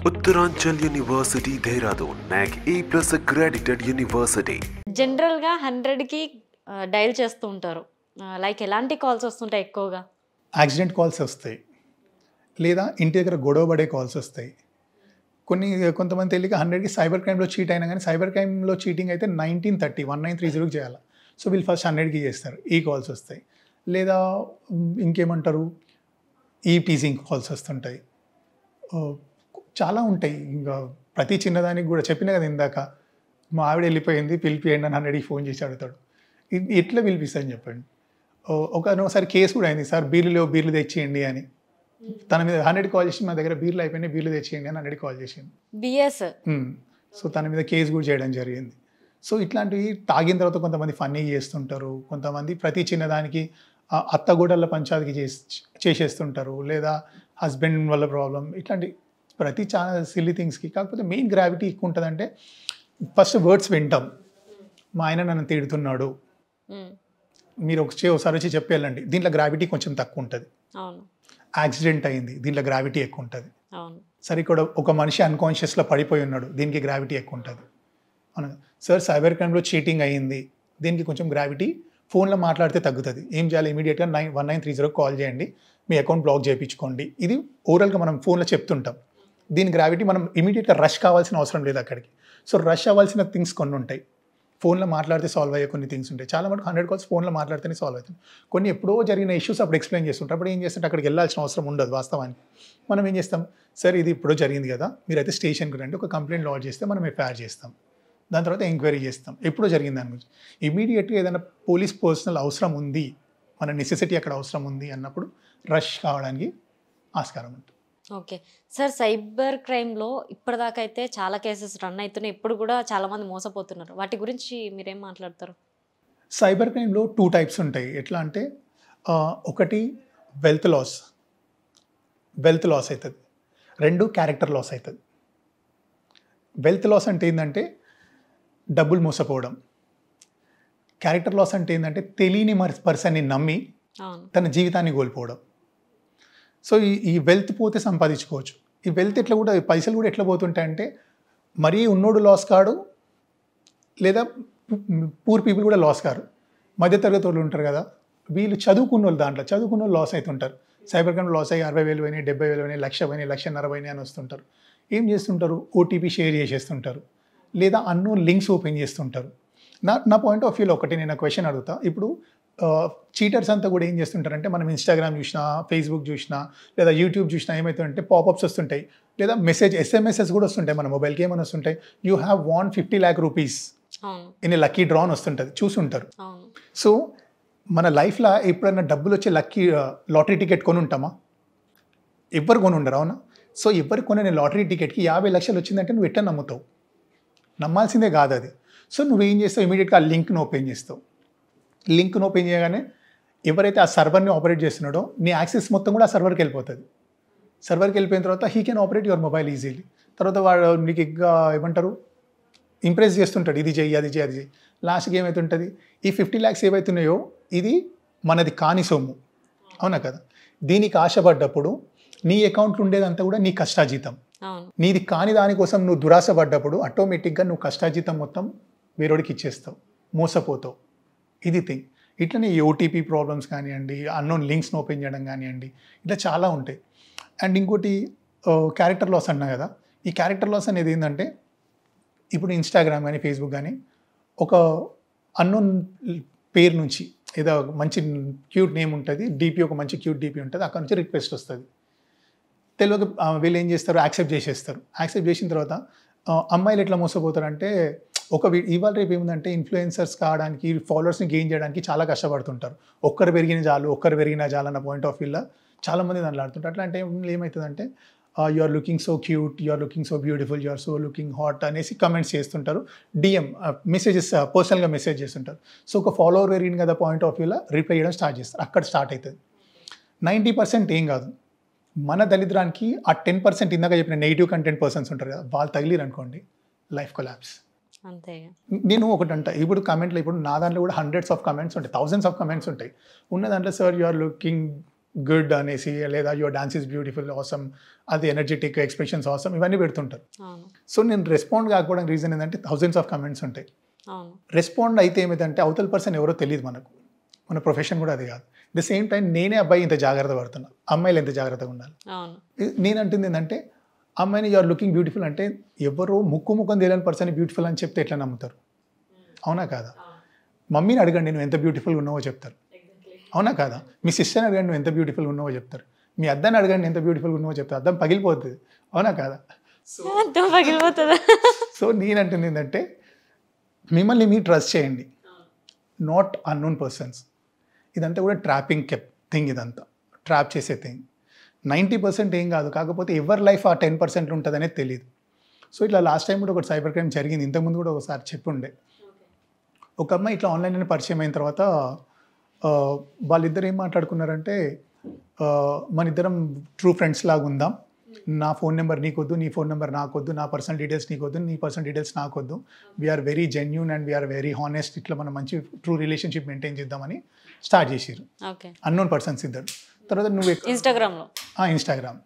Uttaranchal University, Dehradun, NAC A+ accredited university. జనరల్గా 100కి dial చేస్తూ ఉంటారు. లైక్ ఎలాంటి కాల్స్ వస్తుంటాయి ఎక్కువగా? యాక్సిడెంట్ కాల్స్ వస్తాయి, లేదా ఇంటి దగ్గర గొడవ పడే కాల్స్ వస్తాయి. కొంతమంది తెలియక 100కి సైబర్ క్రైమ్లో చీట్ అయినా కానీ సైబర్ క్రైమ్లో చీటింగ్ అయితే 1930 చేయాలి. సో వీళ్ళు ఫస్ట్ 100కి చేస్తారు. ఈ కాల్స్ వస్తాయి. లేదా ఇంకేమంటారు, ఈ టీజింగ్ కాల్స్ వస్తుంటాయి. చాలా ఉంటాయి. ఇంకా ప్రతి చిన్నదానికి కూడా చెప్పిన కదా ఇందాక, మా ఆవిడ వెళ్ళిపోయింది పిలిపియండి అని 100కి ఫోన్ చేసి అడుగుతాడు. ఎట్లా పిలిపిస్తాను చెప్పండి. ఒకసారి కేసు కూడా అయింది, సార్ బీర్లు తెచ్చేయండి అని. తన మీద 100కి కాల్ చేసి మా దగ్గర బీర్లు అయిపోయినాయి, బీర్లు తెచ్చేయండి అని 100కి కాల్ చేసింది. బిఎస్. సో తన మీద కేసు కూడా చేయడం జరిగింది. సో ఇట్లాంటివి తాగిన తర్వాత కొంతమంది ఫన్నీ చేస్తుంటారు. కొంతమంది ప్రతి చిన్నదానికి అత్తగూడల పంచాయతీకి చేసేస్తుంటారు, లేదా హస్బెండ్ వల్ల ప్రాబ్లం. ఇట్లాంటి ప్రతి చాలా సిల్లీ థింగ్స్కి. కాకపోతే మెయిన్ గ్రావిటీ ఎక్కువ ఉంటుందంటే ఫస్ట్ వర్డ్స్ వింటాం. మా ఆయన నన్ను తిడుతున్నాడు, మీరు ఒకసారి వచ్చి చెప్పేయాలండి. దీంట్లో గ్రావిటీ కొంచెం తక్కువ ఉంటుంది. యాక్సిడెంట్ అయింది, దీంట్లో గ్రావిటీ ఎక్కువ ఉంటుంది. సరే ఇక్కడ ఒక మనిషి అన్కాన్షియస్లో పడిపోయి ఉన్నాడు, దీనికి గ్రావిటీ ఎక్కువ ఉంటుంది. అవును సార్, సైబర్ క్రైమ్లో చీటింగ్ అయ్యింది, దీనికి కొంచెం గ్రావిటీ ఫోన్లో మాట్లాడితే తగ్గుతుంది. ఏం చేయాలి, ఇమీడియట్గా 1930 కాల్ చేయండి, మీ అకౌంట్ బ్లాక్ చేయించుకోండి. ఇది ఓవరాల్గా మనం ఫోన్లో చెప్తుంటాం. దీని గ్రావిటీ మనం ఇమీడియట్గా రష్ కావాల్సిన అవసరం లేదు అక్కడికి. సో రష్ అవ్వాల్సిన థింగ్స్ కొన్ని ఉంటాయి, ఫోన్లో మాట్లాడితే సాల్వ్ అయ్యే కొన్ని థింగ్స్ ఉంటాయి. చాలా మటుకు 100 కాల్స్ ఫోన్లో మాట్లాడితేనే సాల్వ్ అవుతుంది. కొన్ని ఎప్పుడో జరిగిన ఇష్యూస్ అప్పుడు ఎక్స్ప్లెయిన్ చేస్తుంటారు. అప్పుడు ఏం చేస్తుంటే అక్కడికి వెళ్ళాల్సిన అవసరం ఉండదు. వాస్తవానికి మనం ఏం చేస్తాం, సార్ ఇది ఇప్పుడు జరిగింది కదా, మీరైతే స్టేషన్కి రండి, ఒక కంప్లైంట్ లాడ్జ్ చేస్తే మనం ఎఫ్ఐఆర్ చేస్తాం, దాని తర్వాత ఎంక్వైరీ చేస్తాం. ఎప్పుడో జరిగింది దాని గురించి. ఇమీడియట్గా ఏదైనా పోలీస్ పర్సనల్ అవసరం ఉంది, మన నెసెసిటీ అక్కడ అవసరం ఉంది అన్నప్పుడు రష్ కావడానికి ఆస్కారం ఉంటుంది. ఓకే సార్, సైబర్ క్రైమ్లో ఇప్పటిదాకా అయితే చాలా కేసెస్ రన్ అవుతున్నాయి, ఇప్పుడు కూడా చాలామంది మోసపోతున్నారు. వాటి గురించి మీరేం మాట్లాడతారు? సైబర్ క్రైమ్లో 2 టైప్స్ ఉంటాయి. ఎట్లా అంటే ఒకటి వెల్త్ లాస్ అవుతుంది, 2 క్యారెక్టర్ లాస్ అవుతుంది. వెల్త్ లాస్ అంటే ఏంటంటే డబ్బులు మోసపోవడం. క్యారెక్టర్ లాస్ అంటే ఏంటంటే తెలియని పర్సన్ని నమ్మి తన జీవితాన్ని కోల్పోవడం. సో ఈ వెల్త్ పోతే సంపాదించుకోవచ్చు. ఈ వెల్త్ ఎట్లా కూడా, పైసలు కూడా ఎట్లా పోతుంటాయంటే, మరీ ఉన్నోడు లాస్ కాడు, లేదా పూర్ పీపుల్ కూడా లాస్ కారు. మధ్యతరగతి వాళ్ళు ఉంటారు కదా, వీళ్ళు చదువుకున్న వాళ్ళు లాస్ అవుతుంటారు. సైబర్ క్రైమ్ లాస్ అయ్యి 60,000 పోయినాయి, 70,000 పోయినాయి, 1,00,000 పోయినాయి, 1,50,000 పోయినాయి అని వస్తుంటారు. ఏం చేస్తుంటారు, ఓటీపీ షేర్ చేసేస్తుంటారు, లేదా అన్నోన్ లింక్స్ ఓపెన్ చేస్తుంటారు. నా పాయింట్ ఆఫ్ వ్యూలో ఒకటి నేను క్వశ్చన్ అడుగుతా. ఇప్పుడు చీటర్స్ అంతా కూడా ఏం చేస్తుంటారంటే, మనం ఇన్స్టాగ్రామ్ చూసినా, ఫేస్బుక్ చూసినా, లేదా యూట్యూబ్ చూసినా ఏమవుతుందంటే పాపప్స్ వస్తుంటాయి, లేదా ఎస్ఎంఎస్ఎస్ కూడా వస్తుంటాయి. మన మొబైల్కి ఏమైనా వస్తుంటాయి, you have won 50 lakh rupees in a lucky draw అని వస్తుంటుంది, చూసుంటారు. సో మన లైఫ్లో ఎప్పుడైనా డబ్బులు వచ్చే లాటరీ టికెట్ కొని ఉంటామా? ఎవ్వరు కొని ఉండరు, అవునా? సో ఎవరు కొనే లాటరీ టికెట్కి 50 లక్షలు వచ్చిందంటే నువ్వు ఎట్లా నమ్ముతావు? నమ్మాల్సిందే కాదు అది. సో నువ్వేం చేస్తావు, ఇమీడియట్గా ఆ లింక్ను ఓపెన్ చేస్తావు. లింక్ను ఓపెన్ చేయగానే ఎవరైతే ఆ సర్వర్ని ఆపరేట్ చేస్తున్నాడో నీ యాక్సెస్ మొత్తం కూడా ఆ సర్వర్కి వెళ్ళిపోతుంది. సర్వర్కి వెళ్ళిపోయిన తర్వాత he can operate your mobile easily. తర్వాత వాడు నీకు ఇంకా ఏమంటారు, ఇంప్రెస్ చేస్తుంటాడు, ఇది చెయ్యి, అది చెయ్యి. లాస్ట్కి ఏమవుతుంటుంది, ఈ 50 lakhs ఏవైతున్నాయో ఇది మనది కాని సొమ్ము, అవునా కదా? దీనికి ఆశపడ్డప్పుడు నీ అకౌంట్లో ఉండేదంతా కూడా నీ కష్టాజీతం. నీది కాని దానికోసం నువ్వు దురాశ పడ్డప్పుడు ఆటోమేటిక్గా నువ్వు కష్టాజీతం మొత్తం వేరేడికి ఇచ్చేస్తావు, మోసపోతావు. ఇది థింగ్. ఇట్లనే ఈ ఓటీపీ ప్రాబ్లమ్స్ కానివ్వండి, అన్నోన్ లింక్స్ని ఓపెన్ చేయడం కానివ్వండి, ఇట్లా చాలా ఉంటాయి. అండ్ ఇంకోటి క్యారెక్టర్ లాస్ అన్నా కదా, ఈ క్యారెక్టర్ లాస్ అనేది ఏంటంటే, ఇప్పుడు ఇన్స్టాగ్రామ్ కానీ ఫేస్బుక్ కానీ ఒక అన్నోన్ పేరు నుంచి ఏదో మంచి క్యూట్ నేమ్ ఉంటుంది, డీపీ ఒక మంచి క్యూట్ డీపీ ఉంటుంది, అక్కడ నుంచి రిక్వెస్ట్ వస్తుంది. తెలియక వీళ్ళు ఏం చేస్తారు, యాక్సెప్ట్ చేసేస్తారు. యాక్సెప్ట్ చేసిన తర్వాత అమ్మాయిలు ఎట్లా మోసపోతారంటే, ఇవాళ రేపు ఏముందంటే ఇన్ఫ్లుయెన్సర్స్ కావడానికి, ఫాలోవర్స్ని గెయిన్ చేయడానికి చాలా కష్టపడుతుంటారు. ఒక్కరు పెరిగిన చాలు అన్న పాయింట్ ఆఫ్ వ్యూలో చాలామంది దాంట్లో ఆడుతుంటారు. అట్లా అంటే ఏమవుతుందంటే, you are looking so cute, you are looking so beautiful, you are so looking hot అనేసి కమెంట్స్ చేస్తుంటారు. డిఎం మెసేజెస్ పర్సనల్గా మెసేజ్ చేస్తుంటారు. సో ఒక ఫాలోవర్ పెరిగింది కదా పాయింట్ ఆఫ్ వ్యూలో రిప్లై చేయడం స్టార్ట్ చేస్తారు. అక్కడ స్టార్ట్ అవుతుంది. 90% ఏం కాదు, మన దరిద్రానికి ఆ 10% ఇందాక చెప్పిన నెగిటివ్ కంటెంట్ పర్సన్స్ ఉంటారు కదా, వాళ్ళు తగిలిరు అనుకోండి, లైఫ్ కొలాప్స్. అంతే. నేను ఒకటంట, ఇప్పుడు కమెంట్లో ఇప్పుడు నా దాంట్లో కూడా హండ్రెడ్స్ ఆఫ్ కమెంట్స్ ఉంటాయి, థౌజండ్స్ ఆఫ్ కమెంట్స్ ఉంటాయి. ఉన్న దాంట్లో sir you are looking good అనేసి, లేదా your dance is beautiful, awesome, అది ఎనర్జెటిక్, ఎక్స్ప్రెషన్స్ ఆసమ్, ఇవన్నీ పెడుతుంటారు. అవును. సో నేను రెస్పాండ్ కాకపోవడానికి రీజన్ ఏంటంటే థౌజండ్స్ ఆఫ్ కమెంట్స్ ఉంటాయి. అవును. రెస్పాండ్ అయితే ఏమిటంటే అవతల పర్సన్ ఎవరో తెలియదు మనకు, మన ప్రొఫెషన్ కూడా అది కాదు. ద సేమ్ టైం నేనే అబ్బాయి ఇంత జాగ్రత్త పడుతున్నా, అమ్మాయిలు ఎంత జాగ్రత్తగా ఉండాలి. అవును. నేను అంటుంది ఏంటంటే అమ్మాయిని యు ఆర్ లుకింగ్ బ్యూటిఫుల్ అంటే ఎవరో ముఖం తెలియని పర్సన్ బ్యూటిఫుల్ అని చెప్తే ఎట్లా నమ్ముతారు? అవునా కాదా? మమ్మీని అడగండి నువ్వు ఎంత బ్యూటిఫుల్గా ఉన్నావో చెప్తారు. అవునా కాదా? మీ సిస్టర్ని అడగండి నువ్వు ఎంత బ్యూటిఫుల్గా ఉన్నావో చెప్తారు. మీ అద్దాన్ని అడగండి ఎంత బ్యూటిఫుల్గా ఉన్నావో చెప్తారు. అద్దం పగిలిపోతుంది. అవునా కాదా? పగిలిపోతుందా? సో నేను అంటుంది ఏంటంటే మిమ్మల్ని మీరు ట్రస్ట్ చేయండి, నాట్ అన్నోన్ పర్సన్స్. ఇదంతా కూడా ట్రాపింగ్ థింగ్, ఇదంతా ట్రాప్ చేసే థింగ్. 90% ఏం కాదు, కాకపోతే ఎవరి లైఫ్ ఆ 10% ఉంటుంది అనేది తెలియదు. సో ఇట్లా లాస్ట్ టైం కూడా ఒకటి సైబర్ క్రైమ్ జరిగింది, ఇంతకుముందు కూడా ఒకసారి చెప్పుండే. ఒక అమ్మాయి ఇట్లా ఆన్లైన్లో పరిచయం అయిన తర్వాత వాళ్ళిద్దరు ఏం మాట్లాడుకున్నారంటే మన ఇద్దరం ట్రూ ఫ్రెండ్స్ లాగా ఉందాం, నా ఫోన్ నెంబర్ నీకొద్దు, నీ ఫోన్ నెంబర్ నాకొద్దు, నా పర్సనల్ డీటెయిల్స్ నీకొద్దు, నీ పర్సనల్ డీటెయిల్స్ నాకొద్దు, we are very genuine and we are very honest, ఇట్లా మనం మంచి ట్రూ రిలేషన్షిప్ మెయింటైన్ చేద్దామని స్టార్ట్ చేసారు అన్నోన్ పర్సన్స్ ఇద్దరు. తర్వాత నువ్వు ఇన్స్టాగ్రామ్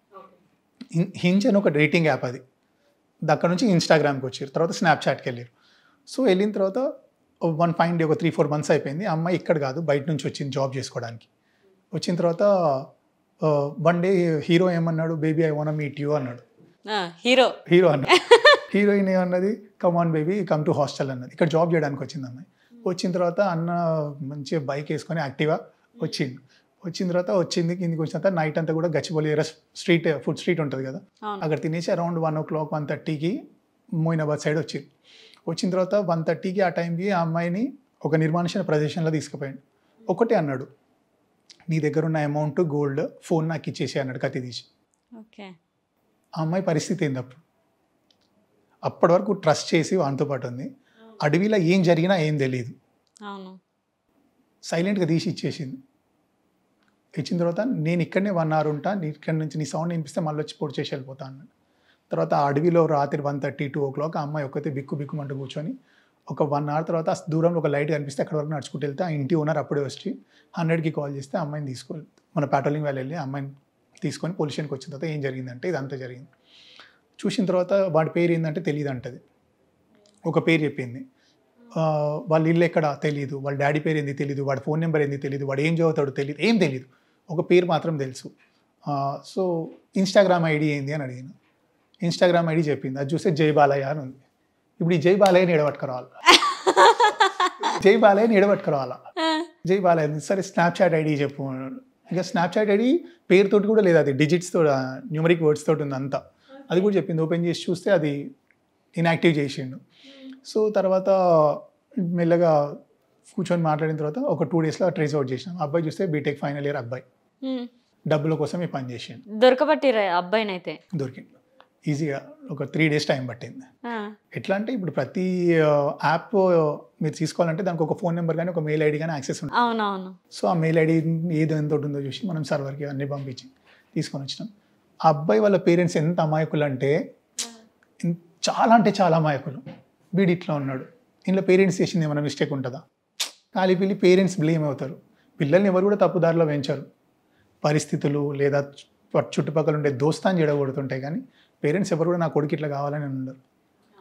హింజ్ అని ఒక రేటింగ్ యాప్, అది అక్కడ నుంచి ఇన్స్టాగ్రామ్కి వచ్చారు, తర్వాత స్నాప్చాట్కి వెళ్ళారు. సో వెళ్ళిన తర్వాత వన్ ఫైన్ డే, ఒక 3-4 months అయిపోయింది. అమ్మాయి ఇక్కడ కాదు, బయట నుంచి వచ్చింది జాబ్ చేసుకోవడానికి. వచ్చిన తర్వాత వన్ డే హీరో ఏమన్నాడు, baby I want meet you అన్నాడు. హీరో అన్నాడు. హీరోయిన్ ఏమన్నది, come on baby come to hostel అన్నది. ఇక్కడ జాబ్ చేయడానికి వచ్చింది అమ్మాయి. వచ్చిన తర్వాత అన్న మంచిగా బైక్ వేసుకొని యాక్టివ్గా వచ్చింది. వచ్చిన తర్వాత వచ్చింది, కిందికి వచ్చిన తర్వాత నైట్ అంతా కూడా గచ్చిబౌలి స్ట్రీట్, ఫుడ్ స్ట్రీట్ ఉంటుంది కదా, అక్కడ తినేసి అరౌండ్ 1 o'clock 1:30కి మోయినాబాద్ సైడ్ వచ్చింది. వచ్చిన తర్వాత 1:30కి ఆ టైంకి ఆ అమ్మాయిని ఒక నిర్మానుషణ ప్రదేశంలో తీసుకుపోయాడు. ఒకటే అన్నాడు, నీ దగ్గర ఉన్న అమౌంట్, గోల్డ్, ఫోన్ నాకు ఇచ్చేసి అన్నాడు కత్తి తీసి. ఆ అమ్మాయి పరిస్థితి ఏంది అప్పుడు? అప్పటి వరకు ట్రస్ట్ చేసి వానితో పాటు ఉంది, అడవిలో ఏం జరిగినా ఏం తెలియదు, సైలెంట్గా తీసి ఇచ్చేసింది. ఇచ్చిన తర్వాత నేను ఇక్కడనే 1 hour ఉంటా, నీ ఇక్కడ నుంచి నీ సౌండ్ వినిపిస్తే మళ్ళీ వచ్చి పొడి చేసి వెళ్ళిపోతా అన్నాడు. తర్వాత ఆ అడవిలో రాత్రి 1:30-2 o'clock ఆ అమ్మాయి ఒక్కతే బిక్కుమంటూ కూర్చొని ఒక 1 hour తర్వాత ఆ దూరంలో ఒక లైట్ కనిపిస్తే అక్కడ వరకు నడుచుకుంటూ వెళ్తే ఆ ఇంటి ఓనర్ అప్పుడే వచ్చి 100కి కాల్ చేస్తే అమ్మాయిని తీసుకొని మన పెట్రోలింగ్ వ్యాలీ వెళ్ళి అమ్మాయిని తీసుకొని పోలీస్ స్టేషన్కి వచ్చిన తర్వాత ఏం జరిగిందంటే ఇదంతా జరిగింది. చూసిన తర్వాత వాడి పేరు ఏంటంటే తెలియదు అంటది. ఒక పేరు చెప్పింది, వాళ్ళ ఇల్లు ఎక్కడ తెలియదు, వాళ్ళ డాడీ పేరు ఏంది తెలియదు, వాడి ఫోన్ నెంబర్ ఏంది తెలియదు, వాడు ఏం చదువుతాడు తెలియదు, ఏం తెలియదు, ఒక పేరు మాత్రం తెలుసు. సో ఇన్స్టాగ్రామ్ ఐడి ఏంది అని అడిగిన. ఇన్స్టాగ్రామ్ ఐడి చెప్పింది, అది చూస్తే జై బాలయ్య అని ఉంది. ఇప్పుడు ఈ జై బాలయ్యని ఎడబట్టుకురావాలి, జై బాలయ్యని ఎడబట్టుకురావాలా, జై బాలయ్య సరే స్నాప్చాట్ ఐడి చెప్పు. ఇక స్నాప్చాట్ ఐడి పేరుతోటి కూడా లేదు, అది డిజిట్స్తో, న్యూమరిక్ వర్డ్స్ తోటి ఉంది అంతా. అది కూడా చెప్పింది. ఓపెన్ చేసి చూస్తే అది ఇన్యాక్టివ్ చేసిండు. సో తర్వాత మెల్లగా కూర్చొని మాట్లాడిన తర్వాత ఒక 2 daysలో ట్రేస్ అవుట్ చేసినాం. అబ్బాయి చూస్తే బీటెక్ ఫైనల్ ఇయర్ అబ్బాయి, డబ్బుల కోసం ఈ పని చేసిండు. దొరకబట్టిరా అబ్బాయిని? అయితే దొరికింది ఈజీగా, ఒక 3 days టైం పట్టింది. ఎట్లా అంటే ఇప్పుడు ప్రతి యాప్ మీరు తీసుకోవాలంటే దానికి ఒక ఫోన్ నెంబర్ కానీ ఒక మెయిల్ ఐడి కానీ యాక్సెస్ ఉంటుంది. అవునవును. సో ఆ మెయిల్ ఐడి ఏదో ఎంత ఉంటుందో చూసి మనం సర్వర్కి అన్ని పంపించి తీసుకొని వచ్చినాం. ఆ అబ్బాయి వాళ్ళ పేరెంట్స్ ఎంత అమాయకులు అంటే చాలా అమాయకులు. వీడు ఇట్లా ఉన్నాడు, ఇంట్లో పేరెంట్స్ చేసింది ఏమైనా మిస్టేక్ ఉంటుందా? ఖాళీ పిల్లి పేరెంట్స్ బ్లేమ్ అవుతారు. పిల్లల్ని ఎవరు కూడా తప్పుదారిలో పెంచారు, పరిస్థితులు లేదా చుట్టుపక్కల ఉండే దోస్తాన్ని చెడగొడుతుంటాయి, కానీ పేరెంట్స్ ఎవరు కూడా నా కొడుకు ఇట్లా కావాలని ఉండరు.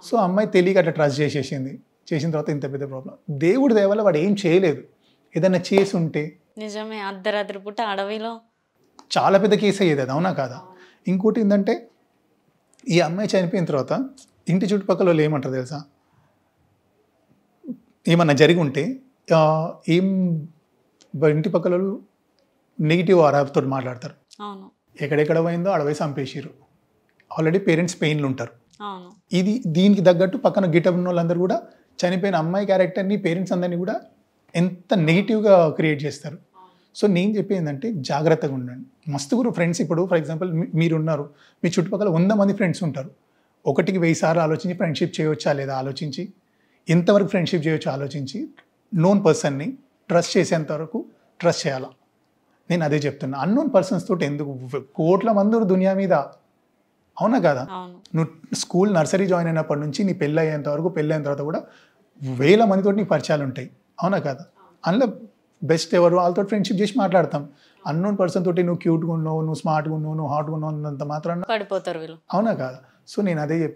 సో అమ్మాయి తెలియక అట్లా ట్రస్ట్ చేసేసింది. చేసిన తర్వాత ఇంత పెద్ద ప్రాబ్లం. దేవుడి దయ వల్ల వాడు ఏం చేయలేదు. ఏదైనా చేసి ఉంటే నిజమే, అర్ధరాత్రి పూట అడవిలో చాలా పెద్ద కేసు అయ్యేది, అది అవునా కాదా? ఇంకోటి ఏంటంటే ఈ అమ్మాయి చనిపోయిన తర్వాత ఇంటి చుట్టుపక్కల వాళ్ళు ఏమంటారు తెలుసా? ఏమన్నా జరిగి ఉంటే ఏం ఇంటి పక్కల వాళ్ళు నెగిటివ్ ఆరాతో మాట్లాడతారు. ఎక్కడెక్కడ పోయిందో అడవై చంపేసిరు. ఆల్రెడీ పేరెంట్స్ పెయిన్లు ఉంటారు. ఇది దీనికి తగ్గట్టు పక్కన గిటప్ ఉన్న వాళ్ళందరూ కూడా చనిపోయిన అమ్మాయి క్యారెక్టర్ని, పేరెంట్స్ అందరినీ కూడా ఎంత నెగిటివ్గా క్రియేట్ చేస్తారు. సో నేను చెప్పేది ఏంటంటే జాగ్రత్తగా ఉండండి. మస్తుగురు ఫ్రెండ్స్. ఇప్పుడు ఫర్ ఎగ్జాంపుల్ మీరున్నారు, మీ చుట్టుపక్కల 100 మంది ఫ్రెండ్స్ ఉంటారు. 1కి 1000 సార్లు ఆలోచించి ఫ్రెండ్షిప్ చేయవచ్చా లేదా ఆలోచించి, ఎంతవరకు ఫ్రెండ్షిప్ చేయవచ్చో ఆలోచించి, నోన్ పర్సన్ని ట్రస్ట్ చేసేంత వరకు ట్రస్ట్ చేయాలా. నేను అదే చెప్తున్నా. అన్నోన్ పర్సన్స్ తోటి ఎందుకు? కోట్ల మంది దునియా మీద, అవునా కాదా? అవును. నువ్వు స్కూల్ నర్సరీ జాయిన్ అయినప్పటి నుంచి నీ పెళ్ళి అయ్యేంత వరకు, పెళ్ళి అయిన తర్వాత కూడా వేల మందితో నీ పరిచయాలు ఉంటాయి, అవునా కాదా? అందులో బెస్ట్ ఎవరు వాళ్ళతో ఫ్రెండ్షిప్ చేసి మాట్లాడతాం. అన్నోన్ పర్సన్ తోటి నువ్వు క్యూట్గా ఉన్నావు, నువ్వు స్మార్ట్గా ఉన్నావు, నువ్వు హాట్గా ఉన్నావు అన్నంత మాత్రాన పడిపోతారు వీళ్ళు. అవునా కాదా? సో నేను అదే చెప్తాను.